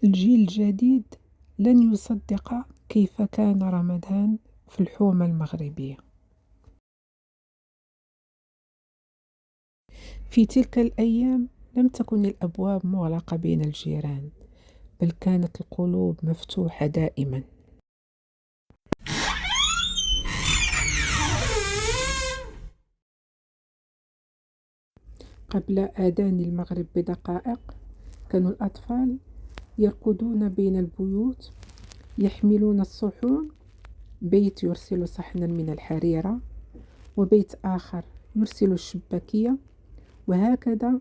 الجيل الجديد لن يصدق كيف كان رمضان في الحومة المغربية. في تلك الأيام لم تكن الأبواب مغلقة بين الجيران، بل كانت القلوب مفتوحة دائما. قبل آذان المغرب بدقائق كانوا الأطفال يركضون بين البيوت، يحملون الصحون. بيت يرسل صحنا من الحريرة، وبيت آخر يرسل الشباكية، وهكذا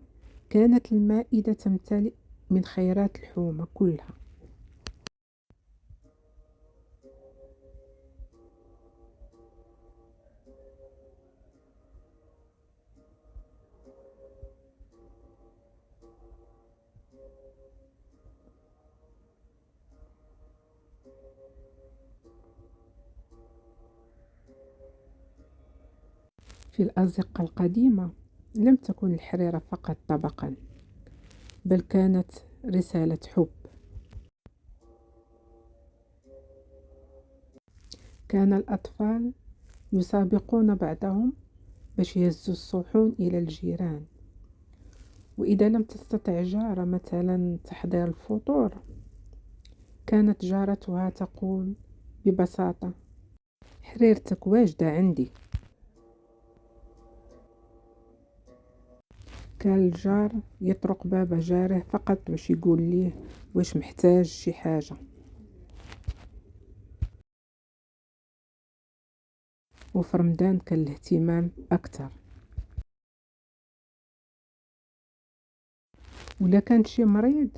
كانت المائدة تمتلئ من خيرات الحومة كلها. في الأزقة القديمة لم تكن الحريرة فقط طبقا، بل كانت رسالة حب. كان الأطفال يسابقون بعضهم باش يهزوا الصحون إلى الجيران، وإذا لم تستطع جارة مثلا تحضير الفطور، كانت جارتها تقول ببساطة: حريرتك واجدة عندي. كان الجار يطرق باب جاره فقط باش يقول ليه واش محتاج شي حاجة. وفي رمضان كان الاهتمام أكثر، ولا كان شي مريض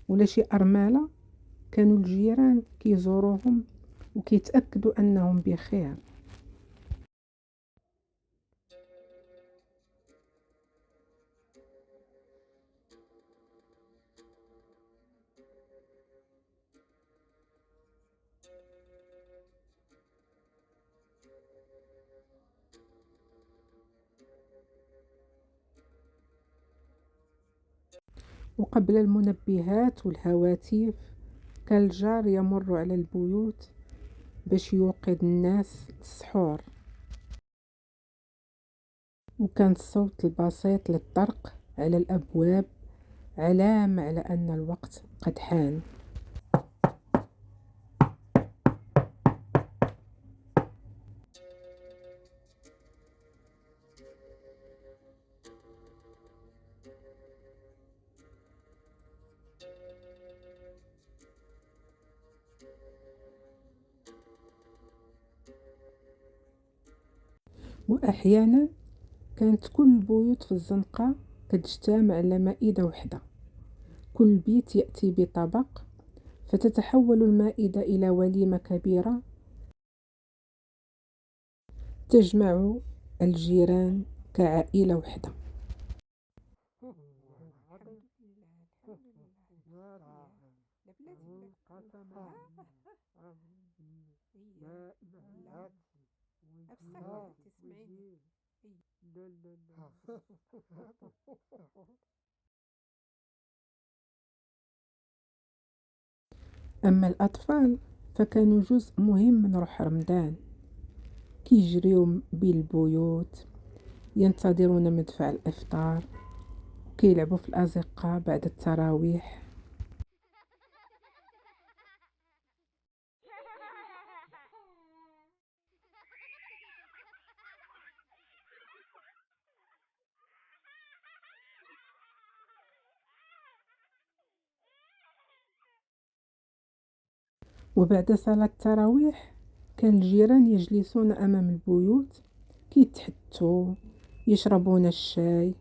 ولا شي أرملة كانوا الجيران كيزوروهم وكيتأكدوا أنهم بخير. وقبل المنبهات والهواتف كان الجار يمر على البيوت باش يوقظ الناس السحور، وكان الصوت البسيط للطرق على الأبواب علامة على أن الوقت قد حان. وأحيانا كانت كل البيوت في الزنقة تجتمع على مائدة واحدة، كل بيت يأتي بطبق، فتتحول المائدة إلى وليمة كبيرة تجمع الجيران كعائلة واحدة. أما الأطفال فكانوا جزء مهم من روح رمضان، كيجريو بين البيوت، ينتظرون مدفع الإفطار، كيلعبوا في الأزقة بعد التراويح. وبعد صلاة التراويح كان الجيران يجلسون أمام البيوت، كيتحدثوا، يشربون الشاي،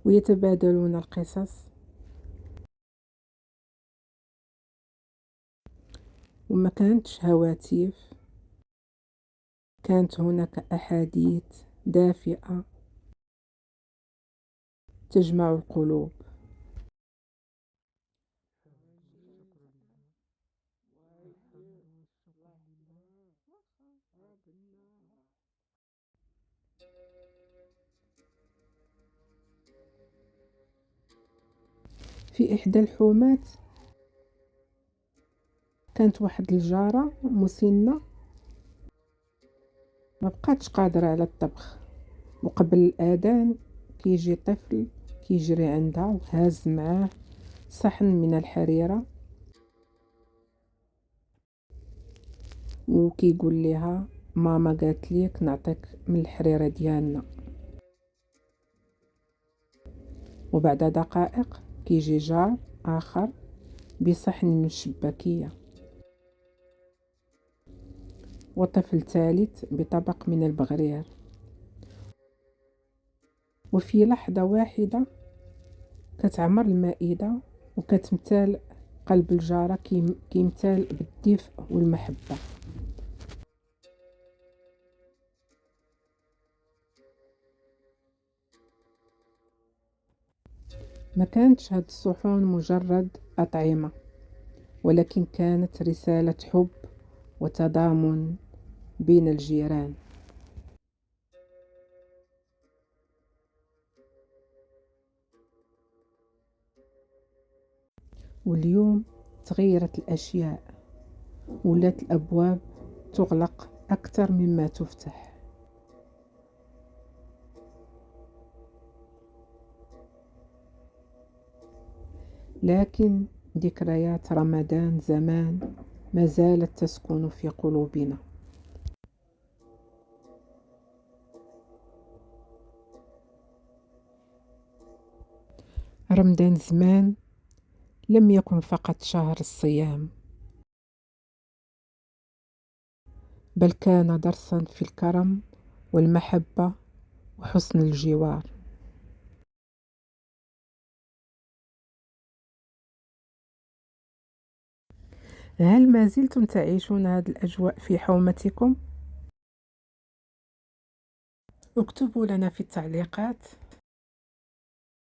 ويتبادلون القصص. وما كانتش هواتف، كانت هناك أحاديث دافئة تجمع القلوب. في إحدى الحومات كانت واحد الجارة مسنة ما بقاتش قادرة على الطبخ، وقبل الأذان كيجي طفل كيجري عندها وهاز معاه صحن من الحريرة وكيقول لها ماما قالت ليك نعطيك من الحريرة ديالنا. وبعد دقائق كيجي جار آخر بصحن من الشباكية، وطفل ثالث بطبق من البغرير. وفي لحظة واحدة كتعمر المائدة وكتمتال قلب الجارة كيمتال بالدفء والمحبة. ما كانتش هاد الصحون مجرد أطعمة، ولكن كانت رسالة حب وتضامن بين الجيران. واليوم تغيرت الأشياء، ولات الأبواب تغلق أكثر مما تفتح. لكن ذكريات رمضان زمان ما زالت تسكن في قلوبنا. رمضان زمان لم يكن فقط شهر الصيام، بل كان درسا في الكرم والمحبة وحسن الجوار. هل ما زلتم تعيشون هذه الأجواء في حومتكم؟ اكتبوا لنا في التعليقات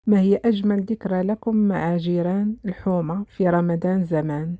ما هي أجمل ذكرى لكم مع جيران الحومة في رمضان زمان.